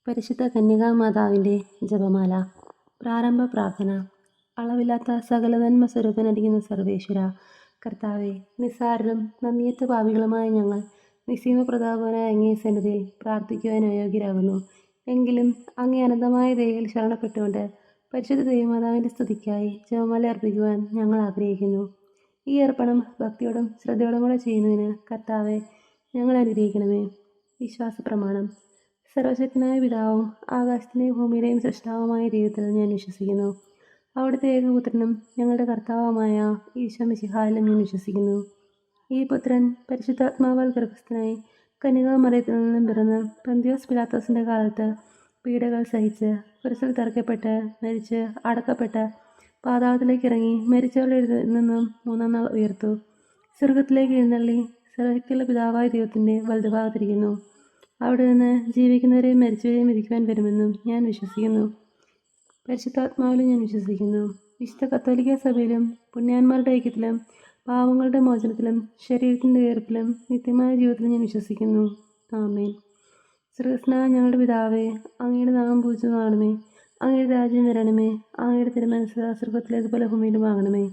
പരിശുദ്ധ കന്യകാമാതാവിൻ്റെ ജപമാല. പ്രാരംഭ പ്രാർത്ഥന. അളവില്ലാത്ത സകല നന്മ സ്വരൂപനായിരിക്കുന്ന സർവേശ്വര കർത്താവെ, നിസ്സാരരും നന്ദിയറ്റ പാപികളുമായ ഞങ്ങൾ നിസ്സീമ പ്രതാപനായ അങ്ങേ സന്നിധിയിൽ പ്രാർത്ഥിക്കുവാൻ അയോഗ്യരാകുന്നു. എങ്കിലും അങ്ങേ അനന്തമായ ദയയിൽ ശരണപ്പെട്ടുകൊണ്ട് പരിശുദ്ധ ദേവമാതാവിൻ്റെ സ്തുതിക്കായി ജപമാല അർപ്പിക്കുവാൻ ഞങ്ങൾ ആഗ്രഹിക്കുന്നു. ഈ അർപ്പണം ഭക്തിയോടും ശ്രദ്ധയോടും കൂടെ ചെയ്യുന്നതിന് കർത്താവെ ഞങ്ങൾ അനുഗ്രഹിക്കണമേ. വിശ്വാസ പ്രമാണം. സർവശക്തനായ പിതാവും ആകാശത്തിൻ്റെയും ഭൂമിയുടെയും സൃഷ്ടാവുമായ ദൈവത്തിൽ ഞാൻ വിശ്വസിക്കുന്നു. അവിടുത്തെ ഏകപുത്രനും ഞങ്ങളുടെ കർത്താവുമായ ഈശോ മിശിഹായിലും ഞാൻ വിശ്വസിക്കുന്നു. ഈ പുത്രൻ പരിശുദ്ധാത്മാവാൽ ഗർഭസ്ഥനായി കന്യകാമറിയത്തിൽ നിന്നും പിറന്ന് പന്തിയോസ് പിലാത്തോസിൻ്റെ കാലത്ത് പീഡകൾ സഹിച്ച് കുരിശിൽ തറയ്ക്കപ്പെട്ട് മരിച്ച് അടക്കപ്പെട്ട് പാതാളത്തിലേക്ക് ഇറങ്ങി മരിച്ചവരുടെ നിന്നും മൂന്നാം നാൾ ഉയർത്തു. സ്വർഗത്തിലേക്ക് എഴുന്നള്ളി സർവ്വശക്തിയുള്ള പിതാവായ ദൈവത്തിൻ്റെ വലതുഭാഗത്തിരിക്കുന്നു. അവിടെ നിന്ന് ജീവിക്കുന്നവരെയും മരിച്ചവരെയും വിധിക്കുവാൻ വരുമെന്നും ഞാൻ വിശ്വസിക്കുന്നു. പരിശുദ്ധാത്മാവിലും ഞാൻ വിശ്വസിക്കുന്നു. വിശുദ്ധ കത്തോലിക്ക സഭയിലും പുണ്യാന്മാരുടെ ഐക്യത്തിലും പാവങ്ങളുടെ മോചനത്തിലും ശരീരത്തിൻ്റെ ഉയർപ്പിലും നിത്യമായ ജീവിതത്തിലും ഞാൻ വിശ്വസിക്കുന്നു. ആമേൻ. സ്വർഗ്ഗസ്ഥനായ ഞങ്ങളുടെ പിതാവേ, അങ്ങയുടെ നാമം പൂജിതമാകണമേ. അങ്ങയുടെ രാജ്യം വരണമേ. അങ്ങയുടെ തിരുമനസ്സ് സ്വർഗ്ഗത്തിലേതുപോലെ ഭൂമിയിലുമാകണമേ.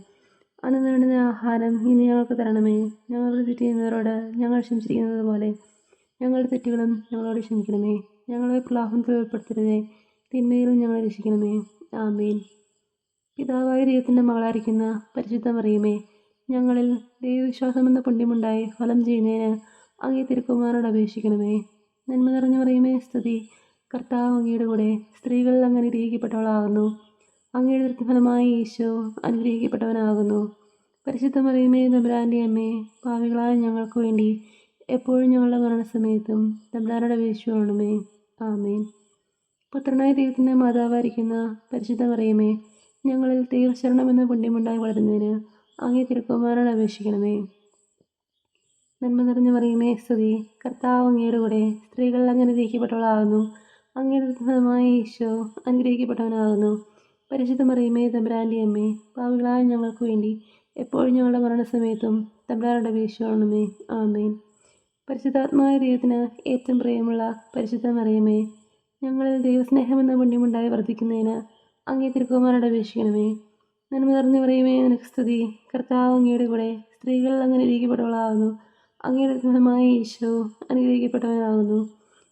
അന്ന് വേണ്ടുന്ന ആഹാരം ഇനി ഞങ്ങൾക്ക് തരണമേ. ഞങ്ങളോട് തെറ്റ് ചെയ്യുന്നവരോട് ഞങ്ങൾ ക്ഷമിച്ചിരിക്കുന്നത് പോലെ ഞങ്ങളുടെ തെറ്റുകളും ഞങ്ങളോട് ക്ഷമിക്കണമേ. ഞങ്ങളെ പ്രലോഭനത്തിൽ ഉൾപ്പെടുത്തരുതേ, തിന്മയിലും ഞങ്ങളെ രക്ഷിക്കണമേ. ആമേൻ. പിതാവായ ദൈവത്തിൻ്റെ മകളായിരിക്കുന്ന പരിശുദ്ധ മറിയമേ, ഞങ്ങളിൽ ദൈവവിശ്വാസമെന്ന പുണ്യമുണ്ടായി ഫലം ചെയ്യുന്നതിന് അങ്ങേ തിരുക്കുമാരനോട് അപേക്ഷിക്കണമേ. നന്മ നിറഞ്ഞ മറിയമേ, സ്തുതി. കർത്താവ് അങ്ങയുടെ കൂടെ സ്ത്രീകളിൽ അങ്ങ് അനുഗ്രഹിക്കപ്പെട്ടവളാകുന്നു. അങ്ങയുടെ ദൃഢഫലമായ ഈശോ അനുഗ്രഹിക്കപ്പെട്ടവനാകുന്നു. പരിശുദ്ധ മറിയമേ, തമ്പുരാൻ്റെ അമ്മേ, പാപികളായ ഞങ്ങൾക്ക് വേണ്ടി എപ്പോഴും ഞങ്ങളുടെ മരണസമയത്തും തമ്പുരാനോട് അപേക്ഷിച്ചുകൊള്ളണമേ. ആമേൻ. പുത്രനായ ദൈവത്തിൻ്റെ മാതാവായിരിക്കുന്ന പരിശുദ്ധ മറിയമേ, ഞങ്ങളിൽ ദൈവശരണമെന്ന പുണ്യമുണ്ടായി വളരുന്നതിന് അങ്ങേ തിരുക്കുമാരനോട് അപേക്ഷിക്കണമേ. നന്മ നിറഞ്ഞ മറിയമേ, സ്തുതി. കർത്താവ് അങ്ങയുടെ കൂടെ സ്ത്രീകളിൽ അങ്ങ് അനുഗ്രഹിക്കപ്പെട്ടവളാകുന്നു. അങ്ങയുടെ ഫലമായ ഈശോ അനുഗ്രഹിക്കപ്പെട്ടവനാകുന്നു. പരിശുദ്ധ മറിയമേ, തമ്പുരാൻ്റെ അമ്മേ, പാപികളായ ഞങ്ങൾക്ക് വേണ്ടി എപ്പോഴും ഞങ്ങളുടെ മരണസമയത്തും തമ്പുരാനോട് അപേക്ഷിച്ചുകൊള്ളണമേ. ആമേൻ. പരിശുദ്ധാത്മായ ദൈവത്തിന് ഏറ്റവും പ്രിയമുള്ള പരിശുദ്ധ മറിയമേ, ഞങ്ങളിൽ ദൈവസ്നേഹമെന്ന പുണ്യമുണ്ടായി വർദ്ധിക്കുന്നതിന് അങ്ങേ തിരുക്കുമാരനോട് അപേക്ഷിക്കണമേ. നന്മ നിറഞ്ഞ മറിയമേ, നിനക്ക് സ്തുതി. കർത്താവ് അങ്ങയുടെ കൂടെ സ്ത്രീകളിൽ അങ്ങ് അനുഗ്രഹിക്കപ്പെട്ടവളാകുന്നു. അങ്ങയുടെ ഫലമായ ഈശോ അനുഗ്രഹിക്കപ്പെട്ടവനാകുന്നു.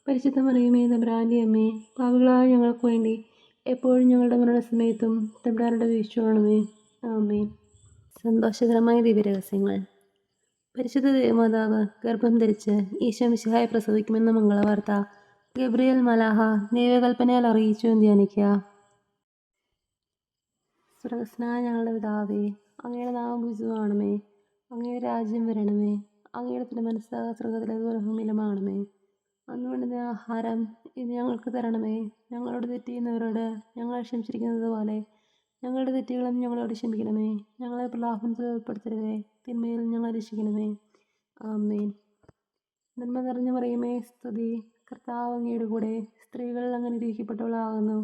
പരിശുദ്ധ മറിയമേ, തമ്പുരാൻ്റെ അമ്മേ, പാപികളായ ഞങ്ങൾക്ക് വേണ്ടി എപ്പോഴും ഞങ്ങളുടെ മരണസമയത്തും തമ്പുരാനോട് അപേക്ഷിച്ചുകൊള്ളണമേ. ആമേൻ. സന്തോഷകരമായ ദിവ്യരഹസ്യങ്ങൾ. പരിശുദ്ധ ദേവമാതാവ് ഗർഭം ധരിച്ച് ഈശോ മിശിഹായെ പ്രസവിക്കുമെന്ന മംഗളവാർത്ത ഗബ്രിയേൽ മലാഹ ദൈവകൽപ്പനയാൽ അറിയിച്ചു എന്ന് ധ്യാനിക്കുക. സ്വർഗ്ഗസ്ഥനായ ഞങ്ങളുടെ പിതാവേ, അങ്ങയുടെ നാമം പൂജിതമാകണമേ. അങ്ങയുടെ രാജ്യം വരണമേ. അങ്ങയുടെ തിരുമനസ്സ് സ്വർഗ്ഗത്തിലേതുപോലെ ഭൂമിയിലുമാകണമേ. അന്ന് വേണ്ടുന്ന ആഹാരം ഇനി ഞങ്ങൾക്ക് തരണമേ. ഞങ്ങളോട് തെറ്റ് ചെയ്യുന്നവരോട് ഞങ്ങൾ ക്ഷമിച്ചിരിക്കുന്നത് പോലെ ഞങ്ങളുടെ തെറ്റുകളും ഞങ്ങളോട് ക്ഷമിക്കണമേ. ഞങ്ങളെ പ്രലോഭനത്തിൽ ഉൾപ്പെടുത്തരുതേ, തിന്മയിൽ ഞങ്ങളെ രക്ഷിക്കണമേ. ആമേൻ. നന്മ നിറഞ്ഞ മറിയമേ, സ്തുതി. കർത്താവ് അങ്ങയുടെ കൂടെ സ്ത്രീകളിൽ അങ്ങ് അനുഗ്രഹിക്കപ്പെട്ടവളാകുന്നു.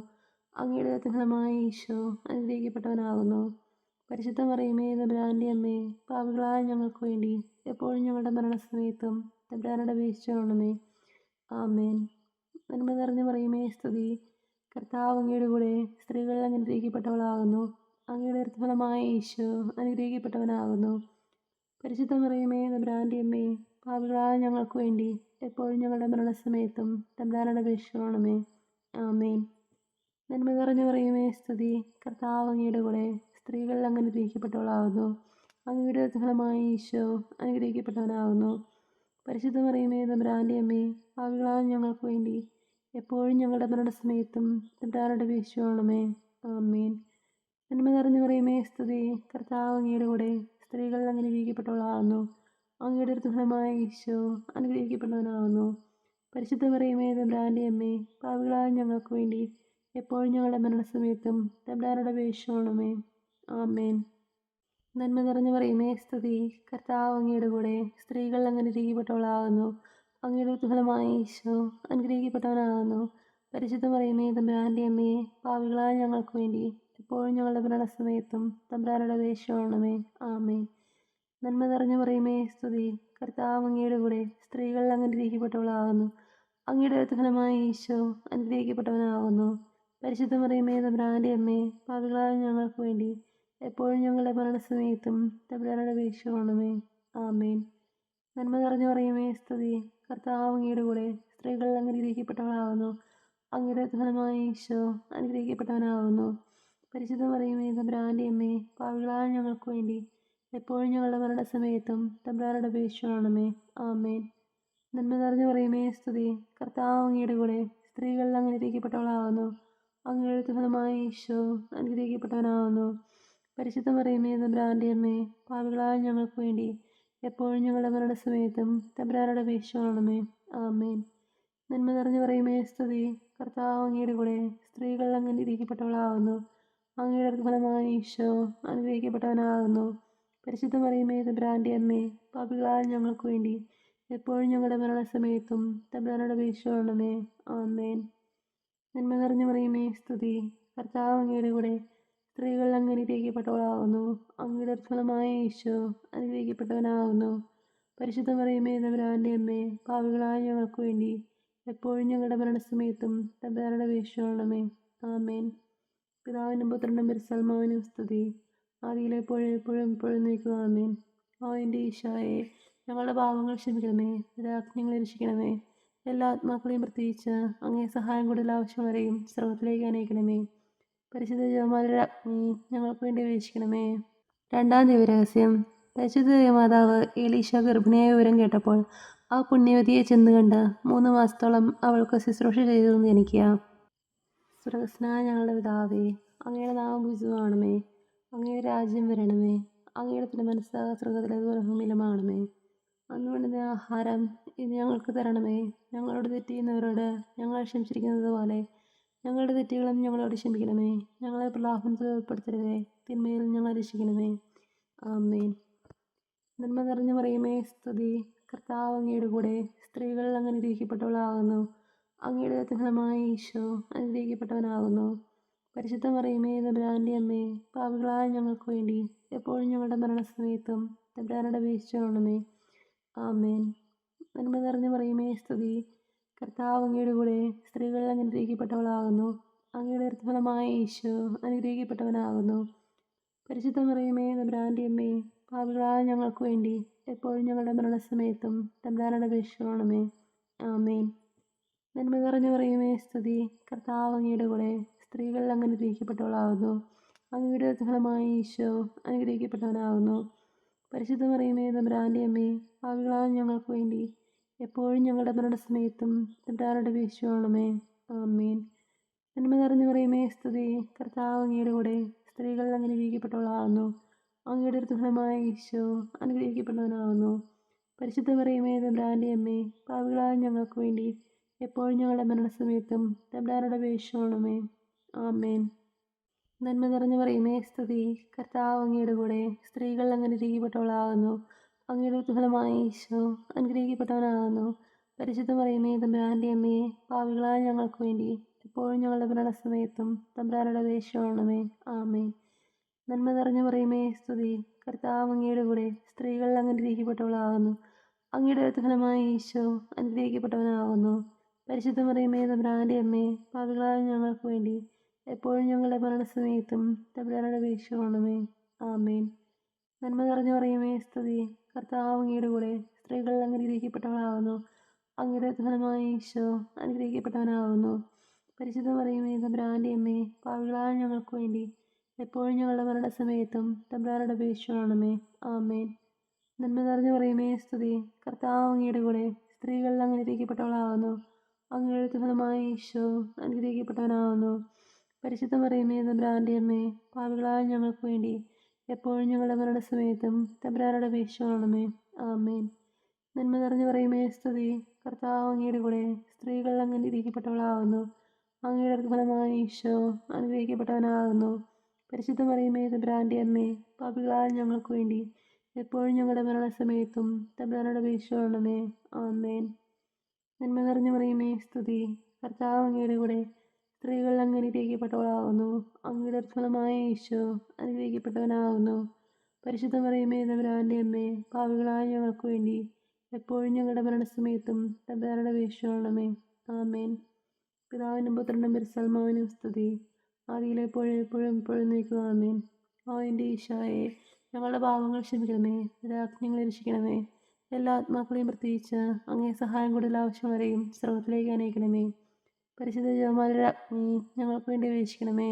അങ്ങയുടെ ഫലമായ ഈശോ അനുഗ്രഹിക്കപ്പെട്ടവനാകുന്നു. പരിശുദ്ധ മറിയമേ, തമ്പുരാൻ്റെ അമ്മേ, പാപികളായ ഞങ്ങൾക്ക് വേണ്ടി എപ്പോഴും ഞങ്ങളുടെ മരണസമയത്തും തമ്പുരാനോട് അപേക്ഷിച്ചുകൊള്ളണമേ. ആമേൻ. നന്മ നിറഞ്ഞ മറിയമേ, സ്തുതി. കർത്താവ് അങ്ങയുടെ കൂടെ സ്ത്രീകളിൽ അങ്ങ് അനുഗ്രഹിക്കപ്പെട്ടവളാകുന്നു. അങ്ങയുടെ ഫലമായ ഈശോ അനുഗ്രഹിക്കപ്പെട്ടവനാകുന്നു. പരിശുദ്ധ മറിയമേ, തമ്പുരാൻ്റെ അമ്മേ, പാപികളായ ഞങ്ങൾക്ക് വേണ്ടി എപ്പോഴും ഞങ്ങളുടെ മരണസമയത്തും തമ്പുരാനോട് അപേക്ഷിച്ചുകൊള്ളണമേ. ആമേൻ. നന്മ നിറഞ്ഞ മറിയമേ, സ്തുതി. കർത്താവ് അങ്ങയുടെ കൂടെ സ്ത്രീകളിൽ അങ്ങ് അനുഗ്രഹിക്കപ്പെട്ടവളാകുന്നു. അങ്ങയുടെ ഫലമായ ഈശോ അനുഗ്രഹിക്കപ്പെട്ടവനാകുന്നു. പരിശുദ്ധ മറിയമേ, തമ്പുരാൻ്റെ അമ്മേ, പാപികളായ ഞങ്ങൾക്ക് വേണ്ടി എപ്പോഴും ഞങ്ങളുടെ മരണസമയത്തും തമ്പുരാനോട് അപേക്ഷിച്ചുകൊള്ളണമേ. ആമേൻ. നന്മ നിറഞ്ഞ മറിയമേ, സ്തുതി. കർത്താവ് അങ്ങയുടെ കൂടെ സ്ത്രീകളിൽ അങ്ങ് അനുഗ്രഹിക്കപ്പെട്ടവളാകുന്നു. അങ്ങയുടെ ഫലമായ ഈശോ അനുഗ്രഹിക്കപ്പെട്ടവനാകുന്നു. പരിശുദ്ധ മറിയമേ, തമ്പുരാൻ്റെ അമ്മേ, പാപികളായ ഞങ്ങൾക്ക് വേണ്ടി എപ്പോഴും ഞങ്ങളുടെ മരണസമയത്തും തമ്പുരാനോട് അപേക്ഷിച്ചുകൊള്ളണമേ. ആമേൻ. നന്മ നിറഞ്ഞ മറിയമേ, സ്തുതി. കർത്താവ് അങ്ങയുടെ കൂടെ സ്ത്രീകളിൽ അങ്ങ് അനുഗ്രഹിക്കപ്പെട്ടവളാകുന്നു. അങ്ങയുടെ ഫലമായ ഈശോ അനുഗ്രഹിക്കപ്പെട്ടവനാകുന്നു. പരിശുദ്ധ മറിയമേ, തമ്പുരാൻ്റെ അമ്മേ, പാപികളായ ഞങ്ങൾക്ക് വേണ്ടി എപ്പോഴും ഞങ്ങളുടെ മരണസമയത്തും തമ്പുരാനോട് അപേക്ഷിച്ചുകൊള്ളണമേ. ആമേൻ. നന്മ നിറഞ്ഞ മറിയമേ, സ്തുതി. കർത്താവ് അങ്ങയുടെ കൂടെ സ്ത്രീകളിൽ അങ്ങ് അനുഗ്രഹിക്കപ്പെട്ടവളാകുന്നു. അങ്ങയുടെ ഫലമായി ഈശോ അനുഗ്രഹിക്കപ്പെട്ടവനാകുന്നു. പരിശുദ്ധ മറിയമേ തമ്പുരാന്റെ അമ്മേ, പാപികളായ ഞങ്ങൾക്ക് വേണ്ടി എപ്പോഴും ഞങ്ങളുടെ മരണസമയത്തും തമ്പുരാനോട് അപേക്ഷിക്കണമേ. ആമേൻ. നന്മ നിറഞ്ഞു പറയുമേ സ്തുതി, കർത്താവ് അങ്ങയുടെ കൂടെ സ്ത്രീകൾ അനുഗ്രഹിക്കപ്പെട്ടവളാകുന്നു. അങ്ങയുടെ ഫലമായി ഈശോ അനുഗ്രഹിക്കപ്പെട്ടവനാകുന്നു. പരിശുദ്ധ മറിയമേ തമ്പുരാന്റെ അമ്മേ, പാപികളായ ഞങ്ങൾക്ക് വേണ്ടി എപ്പോഴും ഞങ്ങളുടെ മരണസമയത്തും തമ്പുരാനോട് അപേക്ഷിക്കണമേ. ആമേൻ. നന്മ നിറഞ്ഞു പറയുമേ സ്തുതി, കർത്താവ് അങ്ങയുടെ കൂടെ സ്ത്രീകൾ അനുഗ്രഹിക്കപ്പെട്ടവളാകുന്നു. അങ്ങയുടെ ഫലമായി ഈശോ അനുഗ്രഹിക്കപ്പെട്ടവനാകുന്നു. പരിശുദ്ധ മറിയമേ തമ്പുരാന്റെ അമ്മേ, പാപികളായ ഞങ്ങൾക്ക് വേണ്ടി എപ്പോഴും ഞങ്ങളുടെ മരണസമയത്തും തമ്പുരാനോട് അപേക്ഷിക്കണമേ. ആമേൻ. നന്മ നിറഞ്ഞു പറയുമേ സ്തുതി, കർത്താവ് അങ്ങയുടെ കൂടെ സ്ത്രീകൾ അനുഗ്രഹിക്കപ്പെട്ടവളാകുന്നു. അങ്ങയുടെ ഫലമായി ഈശോ അനുഗ്രഹിക്കപ്പെട്ടവനാകുന്നു. പരിശുദ്ധ മറിയമേ തമ്പുരാന്റെ അമ്മേ, പാപികളായ ഞങ്ങൾക്ക് വേണ്ടി എപ്പോഴും ഞങ്ങളുടെ മരണസമയത്തും തമ്പുരാനോട് അപേക്ഷിക്കണമേ. ആമേൻ. നന്മ നിറഞ്ഞു പറയുമേ സ്തുതി, കർത്താവ് അങ്ങയുടെ കൂടെ സ്ത്രീകൾ അനുഗ്രഹിക്കപ്പെട്ടവളാകുന്നു. അങ്ങയുടെ ഫലമായ ഈശോ അനുഗ്രഹിക്കപ്പെട്ടവനാകുന്നു. പരിശുദ്ധ മറിയമേ തമ്പുരാന്റെ അമ്മേ, പാപികളായ ഞങ്ങൾക്ക് വേണ്ടി എപ്പോഴും ഞങ്ങളുടെ മരണസമയത്തും തമ്പുരാനോട് അപേക്ഷിക്കണമേ. ആമേൻ. പിതാവിനും പുത്രനും പരിശുദ്ധാത്മാവിനും സ്തുതി, ആദിയിലെപ്പോഴും എപ്പോഴും എപ്പോഴും നീക്കുക. ആമേൻ. ഓ എൻ്റെ ഈശോയെ, ഞങ്ങളുടെ പാപങ്ങൾ ക്ഷമിക്കണമേ, രാജ്ഞങ്ങളെ രക്ഷിക്കണമേ. എല്ലാ ആത്മാക്കളെയും പ്രത്യേകിച്ച് അങ്ങേ സഹായം കൂടുതൽ ആവശ്യമുള്ളവരെയും സ്വർഗ്ഗത്തിലേക്ക് അനയിക്കണമേ. പരിശുദ്ധ ജപമാലയുടെ അഗ്നി ഞങ്ങൾക്ക് വേണ്ടി അപേക്ഷിക്കണമേ. രണ്ടാം ദിവരഹസ്യം. പരിശുദ്ധ ദേവമാതാവ് എലീശ ഗർഭിണിയായ വിവരം കേട്ടപ്പോൾ ആ പുണ്യവതിയെ ചെന്ന് കണ്ട് 3 മാസത്തോളം അവൾക്ക് ശുശ്രൂഷ ചെയ്തു ജനിക്കുക. സ്വർഗസ്നായ ഞങ്ങളുടെ പിതാവേ, അങ്ങയുടെ നാമം പൂജിതമാകണമേ. അങ്ങയുടെ രാജ്യം വരണമേ. അങ്ങയുടെ തിരുമനസ്സ് സ്വർഗ്ഗത്തിലേതുപോലെ ഭൂമിയിലുമാകണമേ. അന്ന് വേണ്ടുന്ന ആഹാരം ഇന്ന് ഞങ്ങൾക്ക് തരണമേ. ഞങ്ങളോട് തെറ്റ് ചെയ്യുന്നവരോട് ഞങ്ങൾ ക്ഷമിച്ചിരിക്കുന്നത് പോലെ ഞങ്ങളുടെ തെറ്റുകളും ഞങ്ങളോട് ക്ഷമിക്കണമേ. ഞങ്ങളെ പ്രലോഭനത്തിൽ ഉൾപ്പെടുത്തരുതേ, തിന്മയിൽ ഞങ്ങളെ രക്ഷിക്കണമേ. ആമേൻ. നന്മ നിറഞ്ഞു പറയുമേ സ്തുതി, കർത്താവ് അങ്ങയുടെ കൂടെ സ്ത്രീകൾ അനുഗ്രഹിക്കപ്പെട്ടവളാകുന്നു. അങ്ങയുടെ ഫലമായി ഈശോ അനുഗ്രഹിക്കപ്പെട്ടവനാകുന്നു. പരിശുദ്ധ മറിയമേ തമ്പുരാന്റെ അമ്മേ, പാപികളായ ഞങ്ങൾക്ക് വേണ്ടി എപ്പോഴും ഞങ്ങളുടെ മരണസമയത്തും തമ്പുരാനോട് അപേക്ഷിക്കണമേ. ആമേൻ. നന്മ നിറഞ്ഞു പറയുമേ സ്തുതി, കർത്താവ് അങ്ങയുടെ കൂടെ സ്ത്രീകൾ അനുഗ്രഹിക്കപ്പെട്ടവളാകുന്നു. അങ്ങയുടെ ഫലമായ ഈശോ അനുഗ്രഹിക്കപ്പെട്ടവനാകുന്നു. പരിശുദ്ധ മറിയമേ തമ്പുരാന്റെ അമ്മേ, പാപികളായ ഞങ്ങൾക്ക് വേണ്ടി എപ്പോഴും ഞങ്ങളുടെ മരണസമയത്തും തമ്പുരാനോട് അപേക്ഷിക്കണമേ. ആമേൻ. നന്മ നിറഞ്ഞു പറയുമേ സ്തുതി, കർത്താവ് അങ്ങയുടെ കൂടെ സ്ത്രീകൾ അനുഗ്രഹിക്കപ്പെട്ടവളാകുന്നു. അങ്ങയുടെ ഫലമായ ഈശോ അനുഗ്രഹിക്കപ്പെട്ടവനാകുന്നു. പരിശുദ്ധ മറിയമേ തമ്പുരാന്റെ അമ്മേ, പാപികളായ ഞങ്ങൾക്ക് വേണ്ടി എപ്പോഴും ഞങ്ങളുടെ മരണസമയത്തും തമ്പുരാനോട് അപേക്ഷിക്കണമേ. ആമേൻ. നന്മ നിറഞ്ഞു പറയുമേ സ്തുതി, കർത്താവ് അങ്ങയുടെ കൂടെ സ്ത്രീകൾ അനുഗ്രഹിക്കപ്പെട്ടവളാകുന്നു. അങ്ങയുടെ ഫലമായ ഈശോ അനുഗ്രഹിക്കപ്പെട്ടവനാകുന്നു. പരിശുദ്ധ മറിയമേ തമ്പുരാന്റെ അമ്മേ, പാപികളായ ഞങ്ങൾക്ക് വേണ്ടി എപ്പോഴും ഞങ്ങളുടെ മരണസമയത്തും തമ്പുരാനോട് അപേക്ഷിക്കണമേ. ആമേൻ. നന്മ നിറഞ്ഞു പറയുമേ സ്തുതി, കർത്താവ് അങ്ങയുടെ കൂടെ സ്ത്രീകൾ അനുഗ്രഹിക്കപ്പെട്ടവളാകുന്നു. അങ്ങയുടെ ഫലമായ ഈശോ അനുഗ്രഹിക്കപ്പെട്ടവനാകുന്നു. പരിശുദ്ധ മറിയമേ തമ്പുരാന്റെ അമ്മേ, പാപികളായ ഞങ്ങൾക്ക് വേണ്ടി എപ്പോഴും ഞങ്ങളുടെ മരണസമയത്തും തമ്പുരാനോട് അപേക്ഷിക്കണമേ. ആമേൻ. നന്മ നിറഞ്ഞു പറയുമേ സ്തുതി, കർത്താവ് അങ്ങയുടെ കൂടെ സ്ത്രീകൾ അനുഗ്രഹിക്കപ്പെട്ടവളാകുന്നു. അങ്ങയുടെ ഫലമായ ഈശോ അനുഗ്രഹിക്കപ്പെട്ടവനാകുന്നു. പരിശുദ്ധ മറിയമേ തമ്പുരാന്റെ അമ്മേ, പാപികളായ ഞങ്ങൾക്ക് വേണ്ടി എപ്പോഴും ഞങ്ങളുടെ മരണസമയത്തും തമ്പുരാനോട് അപേക്ഷിക്കണമേ. ആമേൻ. നന്മ നിറഞ്ഞു പറയുമേ സ്തുതി, കർത്താവ് അങ്ങയുടെ കൂടെ സ്ത്രീകൾ അനുഗ്രഹിക്കപ്പെട്ടവളാകുന്നു. അങ്ങയുടെ ഫലമായ ഈശോ അനുഗ്രഹിക്കപ്പെട്ടവനാകുന്നു. പരിശുദ്ധ മറിയമേ തമ്പുരാന്റെ അമ്മേ, പാപികളായ ഞങ്ങൾക്ക് വേണ്ടി എപ്പോഴും ഞങ്ങളുടെ മരണസമയത്തും തമ്പുരാനോട് അപേക്ഷിക്കണമേ. ആമേൻ. നന്മ നിറഞ്ഞു പറയുമേ സ്തുതി, കർത്താവ് അങ്ങയുടെ കൂടെ സ്ത്രീകൾ അനുഗ്രഹിക്കപ്പെട്ടവളാകുന്നു. അങ്ങയുടെ ഫലമായ ഈശോ അനുഗ്രഹിക്കപ്പെട്ടവനാകുന്നു. പരിശുദ്ധ മറിയമേ തമ്പുരാന്റെ അമ്മേ, പാപികളായ ഞങ്ങൾക്ക് വേണ്ടി എപ്പോഴും ഞങ്ങളുടെ മരണസമയത്തും തമ്പുരാനോട് അപേക്ഷിക്കണമേ. ആമേൻ. നന്മ നിറഞ്ഞു പറയുമേ സ്തുതി, കർത്താവ് അങ്ങയുടെ കൂടെ സ്ത്രീകൾ അനുഗ്രഹിക്കപ്പെട്ടവളാകുന്നു. അങ്ങയുടെ ഫലമായ ഈശോ അനുഗ്രഹിക്കപ്പെട്ടവനാകുന്നു. പരിശുദ്ധ മറിയമേ തമ്പുരാന്റെ അമ്മേ, പാപികളായ ഞങ്ങൾക്ക് വേണ്ടി എപ്പോഴും ഞങ്ങളുടെ മരണസമയത്തും തമ്പുരാനോട് അപേക്ഷിക്കണമേ. ആമേൻ. നന്മ നിറഞ്ഞു പറയുമേ സ്തുതി, കർത്താവ് അങ്ങയുടെ കൂടെ സ്ത്രീകൾ അനുഗ്രഹിക്കപ്പെട്ടവളാകുന്നു. അങ്ങയുടെ ഫലമായ ഈശോ അനുഗ്രഹിക്കപ്പെട്ടവനാകുന്നു. പരിശുദ്ധ മറിയമേ തമ്പുരാന്റെ അമ്മേ, പാപികളായ ഞങ്ങൾക്ക് വേണ്ടി എപ്പോഴും ഞങ്ങളുടെ മരണസമയത്തും തമ്പുരാനോട് അപേക്ഷിക്കണമേ. ആമേൻ. പിതാവിനും പുത്രനും പരിശുദ്ധാത്മാവിനും സ്തുതി. ആദിയിലെ പോലെ എപ്പോഴും എപ്പോഴും നീക്കുക. ആമേൻ. ഓ എൻ്റെ ഈശോയെ, ഞങ്ങളുടെ പാപങ്ങൾ ക്ഷമിക്കണമേ, രാജ്ഞങ്ങളെ രക്ഷിക്കണമേ. എല്ലാ ആത്മാക്കളെയും പ്രത്യേകിച്ച് അങ്ങേ സഹായം കൂടുതൽ ആവശ്യമുള്ളവരെയും സ്രോതത്തിലേക്ക് അനയിക്കണമേ. പരിശുദ്ധ ജപമാല രാജ്ഞി ഞങ്ങൾക്ക് വേണ്ടി അപേക്ഷിക്കണമേ.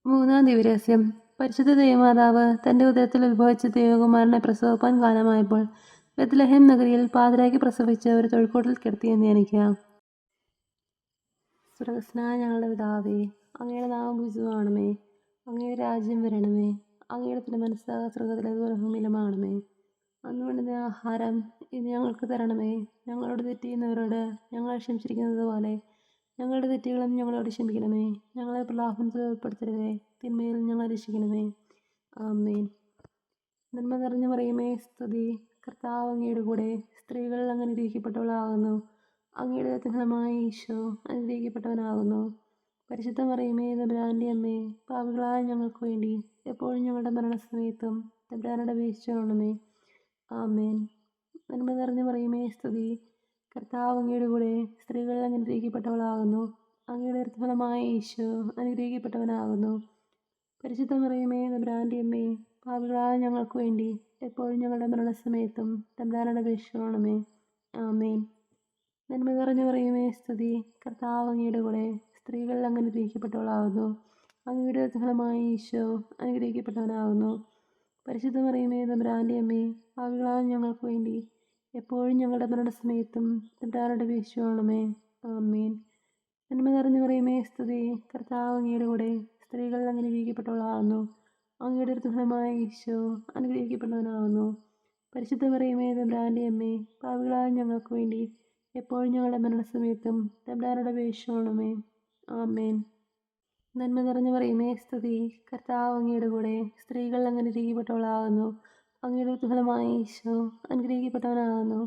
മൂന്നാം ദിവരഹസ്യം. പരിശുദ്ധ ദൈവമാതാവ് തൻ്റെ ഉദരത്തിൽ ഉത്ഭവിച്ച ദൈവകുമാരനെ പ്രസവിപ്പാൻ കാലമായപ്പോൾ ബത്ലഹേം നഗരിയിൽ പാതിരാക്കി പ്രസവിച്ച് ഒരു തൊഴുക്കോട്ടിൽ കിടത്തിയെന്ന് ധ്യാനിക്കാം. സ്വർഗ്ഗസ്ഥനായ ഞങ്ങളുടെ പിതാവേ, അങ്ങയുടെ നാമം പൂജിതമാകണമേ. അങ്ങയുടെ രാജ്യം വരണമേ. അങ്ങയുടെ തിരുമനസ്സ് സ്വർഗ്ഗത്തിലേതുപോലെ ഭൂമിയിലുമാകണമേ. അന്ന് വേണ്ടുന്ന ആഹാരം ഇന്ന് ഞങ്ങൾക്ക് തരണമേ. ഞങ്ങളോട് തെറ്റ് ചെയ്യുന്നവരോട് ഞങ്ങൾ ക്ഷമിച്ചിരിക്കുന്നത് പോലെ ഞങ്ങളുടെ തെറ്റുകളും ഞങ്ങളോട് ക്ഷമിക്കണമേ. ഞങ്ങളെ പ്രലോഭനത്തിൽ ഉൾപ്പെടുത്തരുതേ, തിന്മയിൽ ഞങ്ങളെ രക്ഷിക്കണമേ. ആമേൻ. നന്മ നിറഞ്ഞു മറിയമേ, സ്തുതി. കർത്താവ് അങ്ങയുടെ കൂടെ, സ്ത്രീകൾ അങ്ങ് അനുഗ്രഹിക്കപ്പെട്ടവളാകുന്നു. അങ്ങയുടെ ഫലമായ ഈശോ അനുഗ്രഹിക്കപ്പെട്ടവനാകുന്നു. പരിശുദ്ധ മറിയമേ, തമ്പുരാൻ്റെ അമ്മേ, പാപികളായ ഞങ്ങൾക്ക് വേണ്ടി എപ്പോഴും ഞങ്ങളുടെ മരണസമയത്തും തമ്പുരാനോട് അപേക്ഷിച്ചുകൊള്ളണമേ. ആമേൻ. നന്മ നിറഞ്ഞു മറിയമേ, സ്തുതി. കർത്താവ് അങ്ങയുടെ കൂടെ, സ്ത്രീകൾ അങ്ങ് അനുഗ്രഹിക്കപ്പെട്ടവളാകുന്നു. അങ്ങയുടെ ഫലമായ ഈശോ അനുഗ്രഹിക്കപ്പെട്ടവനാകുന്നു. പരിശുദ്ധ മറിയമേ, തമ്പുരാൻ്റെ അമ്മേ, പാപികളായ ഞങ്ങൾക്ക് വേണ്ടി എപ്പോഴും ഞങ്ങളുടെ മരണസമയത്തും തമ്പുരാനോട് അപേക്ഷിച്ചുകൊള്ളണമേ. ആമേൻ. നന്മ നിറഞ്ഞു മറിയമേ, സ്തുതി. കർത്താവ് അങ്ങയുടെ കൂടെ, സ്ത്രീകൾ അങ്ങ് അനുഗ്രഹിക്കപ്പെട്ടവളാകുന്നു. അങ്ങയുടെ ഫലമായ ഈശോ അനുഗ്രഹിക്കപ്പെട്ടവനാകുന്നു. പരിശുദ്ധ മറിയമേ, തമ്പുരാൻ്റെ അമ്മേ, പാപികളായ ഞങ്ങൾക്ക് വേണ്ടി എപ്പോഴും ഞങ്ങളുടെ മരണസമയത്തും തമ്പുരാനോട് അപേക്ഷിച്ചുകൊള്ളണമേ. ആമേൻ. നന്മ നിറഞ്ഞു മറിയമേ, സ്തുതി. കർത്താവ് അങ്ങയുടെ കൂടെ, സ്ത്രീകൾ അങ്ങ് അനുഗ്രഹിക്കപ്പെട്ടവളാകുന്നു. അങ്ങയുടെ ഫലമായ ഈശോ അനുഗ്രഹിക്കപ്പെട്ടവനാകുന്നു. പരിശുദ്ധ മറിയമേ, തമ്പുരാൻ്റെ അമ്മേ, പാപികളായ ഞങ്ങൾക്ക് വേണ്ടി എപ്പോഴും ഞങ്ങളുടെ മരണസമയത്തും തമ്പുരാനോട് അപേക്ഷിച്ചുകൊള്ളണമേ. ആമേൻ. നന്മ നിറഞ്ഞു മറിയമേ, സ്തുതി. കർത്താവ് അങ്ങയുടെ കൂടെ, സ്ത്രീകൾ അങ്ങ് അനുഗ്രഹിക്കപ്പെട്ടവളാകുന്നു. അങ്ങയുടെ ഫലമായ ഈശോ അനുഗ്രഹിക്കപ്പെട്ടവനാകുന്നു.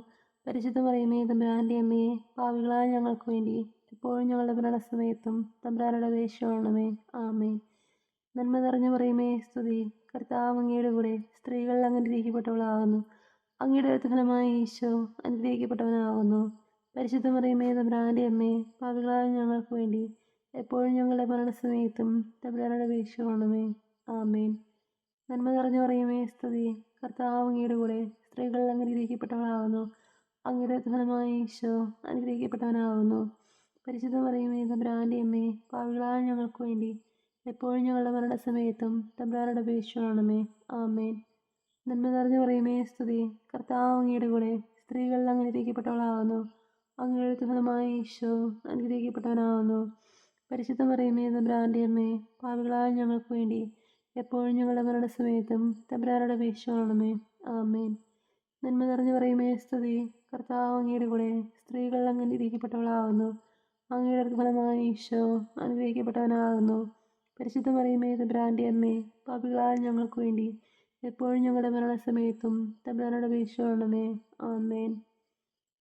പരിശുദ്ധ മറിയമേ, തമ്പുരാൻ്റെ അമ്മേ, പാപികളായ ഞങ്ങൾക്ക് വേണ്ടി എപ്പോഴും ഞങ്ങളുടെ മരണസമയത്തും തമ്പുരാനോട് അപേക്ഷിച്ചുകൊള്ളണമേ. ആമേൻ. നന്മ നിറഞ്ഞു മറിയമേ, സ്തുതി. കർത്താവ് അങ്ങയുടെ കൂടെ, സ്ത്രീകൾ അങ്ങ് അനുഗ്രഹിക്കപ്പെട്ടവളാകുന്നു. അങ്ങയുടെ ഫലമായ ഈശോ അനുഗ്രഹിക്കപ്പെട്ടവനാകുന്നു. പരിശുദ്ധ മറിയമേ, തമ്പുരാൻ്റെ അമ്മേ, പാപികളായ ഞങ്ങൾക്ക് വേണ്ടി എപ്പോഴും ഞങ്ങളുടെ മരണസമയത്തും തമ്പുരാനോട് അപേക്ഷിച്ചുകൊള്ളണമേ. ആമേൻ. നന്മ നിറഞ്ഞു മറിയമേ, സ്തുതി. കർത്താവ് അങ്ങയുടെ കൂടെ, സ്ത്രീകൾ അങ്ങ് അനുഗ്രഹിക്കപ്പെട്ടവളാകുന്നു. അങ്ങയുടെ ഫലമായ ഈശോ അനുഗ്രഹിക്കപ്പെട്ടവനാകുന്നു. പരിശുദ്ധ മറിയമേ, തമ്പുരാൻ്റെ അമ്മേ, പാപികളായ ഞങ്ങൾക്ക് വേണ്ടി എപ്പോഴും ഞങ്ങളുടെ മരണസമയത്തും തമ്പുരാനോട് അപേക്ഷിച്ചുകൊള്ളണമേ. ആമേൻ. നന്മ നിറഞ്ഞു മറിയമേ, സ്തുതി. കർത്താവ് അങ്ങയുടെ കൂടെ, സ്ത്രീകൾ അങ്ങ് അനുഗ്രഹിക്കപ്പെട്ടവളാകുന്നു. അങ്ങയുടെ ഫലമായ ഈശോ അനുഗ്രഹിക്കപ്പെട്ടവനാകുന്നു. പരിശുദ്ധ മറിയമേ, തമ്പുരാൻ്റെ അമ്മേ, പാപികളായ ഞങ്ങൾക്ക് വേണ്ടി എപ്പോഴും ഞങ്ങളുടെ മരണസമയത്തും തമ്പുരാനോട് അപേക്ഷിച്ചുകൊള്ളണമേ. ആമേൻ. നന്മ നിറഞ്ഞു മറിയമേ, സ്തുതി. കർത്താവ് അങ്ങയുടെ കൂടെ, സ്ത്രീകൾ അങ്ങ് അനുഗ്രഹിക്കപ്പെട്ടവളാകുന്നു. അങ്ങയുടെ ഫലമായ ഈശോ അനുഗ്രഹിക്കപ്പെട്ടവനാകുന്നു. പരിശുദ്ധ മറിയമേ, തമ്പുരാൻ്റെ അമ്മേ, പാപികളായ ഞങ്ങൾക്ക് വേണ്ടി എപ്പോഴും ഞങ്ങളുടെ മരണസമയത്തും തമ്പുരാനോട് അപേക്ഷിച്ചുകൊള്ളണമേ. ആമേൻ.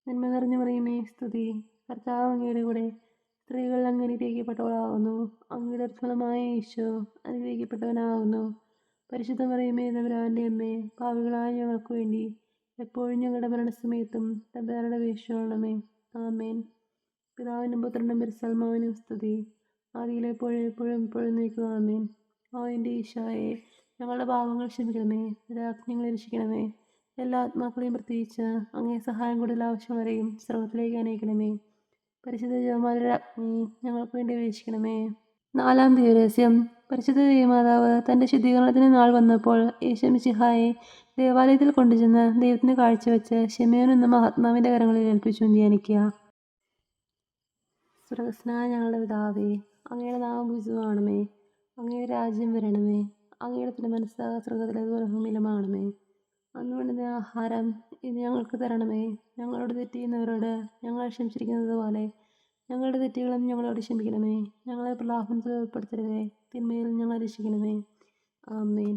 നന്മ നിറഞ്ഞു മറിയമേ, സ്തുതി. കർത്താവ് അങ്ങയുടെ കൂടെ, സ്ത്രീകൾ അങ്ങ് അനുഗ്രഹിക്കപ്പെട്ടവളാകുന്നു. അങ്ങയുടെ ഫലമായ ഈശോ അനുഗ്രഹിക്കപ്പെട്ടവനാകുന്നു. പരിശുദ്ധ മറിയമേ, തമ്പുരാൻ്റെ അമ്മേ, പാപികളായ ഞങ്ങൾക്ക് വേണ്ടി എപ്പോഴും ഞങ്ങളുടെ മരണസമയത്തും തമ്പുരാനോട് അപേക്ഷിച്ചുകൊള്ളണമേ. ആമേൻ. പിതാവിനും പുത്രനും പരിശുദ്ധാത്മാവിനും സ്തുതി. ആദിയിലെ പോലെ എപ്പോഴും എപ്പോഴും നീക്കുക. ആമേൻ. ഓ എൻ്റെ ഈശോയെ, ഞങ്ങളുടെ പാപങ്ങൾ ക്ഷമിക്കണമേ, രാജ്ഞങ്ങളെ രക്ഷിക്കണമേ. എല്ലാ ആത്മാക്കളെയും പ്രത്യേകിച്ച് അങ്ങേ സഹായം കൂടുതൽ ആവശ്യമുള്ളവരെയും സ്രോതത്തിലേക്ക് അനയിക്കണമേ. പരിശുദ്ധ ജപമാല രാജ്ഞി ഞങ്ങൾക്ക് വേണ്ടി അപേക്ഷിക്കണമേ. നാലാം ദിവരഹസ്യം. പരിശുദ്ധ ദൈവമാതാവ് തൻ്റെ ശുദ്ധീകരണത്തിന് നാൾ വന്നപ്പോൾ യേശു മിശിഹായെ ദേവാലയത്തിൽ കൊണ്ടുചെന്ന് ദൈവത്തിന് കാഴ്ചവെച്ച് ശിമയോൻ എന്ന മഹാത്മാവിൻ്റെ കരങ്ങളിൽ ഏൽപ്പിച്ചു ധ്യാനിക്കുക. സ്വർഗ്ഗസ്ഥനായ ഞങ്ങളുടെ പിതാവേ, അങ്ങയുടെ നാമം പൂജിതമാകണമേ. അങ്ങയുടെ രാജ്യം വരണമേ. അങ്ങയുടെ തിരുമനസ്സ് സ്വർഗ്ഗത്തിലേതുപോലെ ഭൂമിയിലുമാകണമേ. അന്ന് വേണ്ടുന്ന ആഹാരം ഇന്ന് ഞങ്ങൾക്ക് തരണമേ. ഞങ്ങളോട് തെറ്റ് ചെയ്യുന്നവരോട് ഞങ്ങൾ ക്ഷമിച്ചിരിക്കുന്നത് പോലെ ഞങ്ങളുടെ തെറ്റുകളും ഞങ്ങളോട് ക്ഷമിക്കണമേ. ഞങ്ങളെ പ്രലോഭനത്തിൽ ഉൾപ്പെടുത്തരുതേ, തിന്മയിൽ ഞങ്ങളെ രക്ഷിക്കണമേ. ആമേൻ.